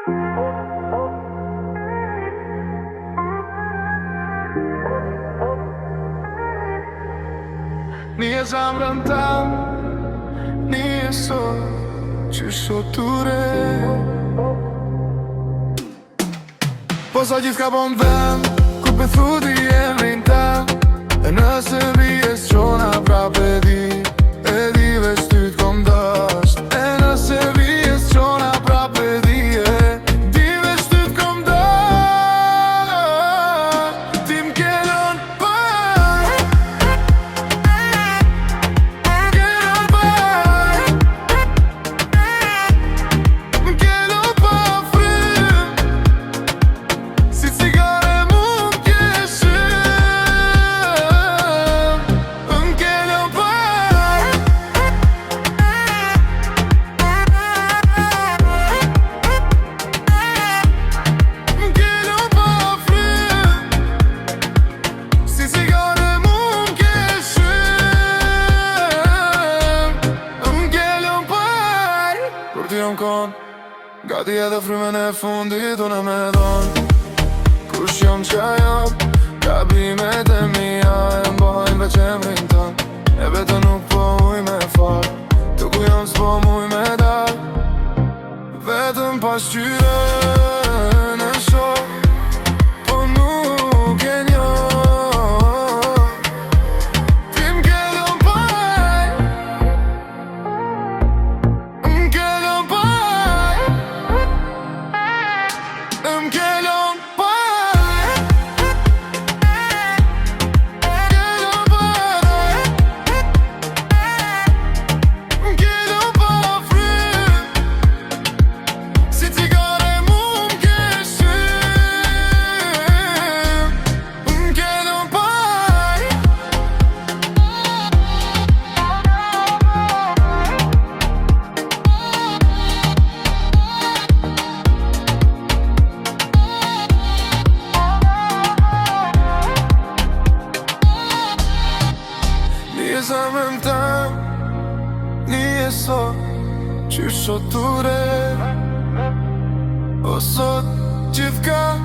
Nije zamrën tam, nije sot që shoture. Po sa gjithka po m'dhem, kur për thuti e vrin tam. E nëse vijes qona prap e di veç ty t'kom dasht. E nëse vijes qona prap e di veç ty t'kom dasht. Ti m'kelon par, m'kelon par, m'kelon pa frym, si cigare mu m'keshëm. M'kelon par, m'kelon pa frym, si cigare mu m'keshëm. M'kelon par, kur ti jom kon, gati edhe frymen e fundit unë me dhon. Kush jom qka jom, gabimet e mija e mbojnë veç emrin ton. E vetë nuk po muj me fal, tu ku jom s'po muj me dal. Vetëm pas qyre në shok, po nuk e njoh. Ti m'kelon par, m'kelon par, m'kelon par, m'kelon par, m'kelon pa frym, si cigare mu m'keshëm. M'kelon par, nije zamrën tam, nije sot që shoture. O sot gjithka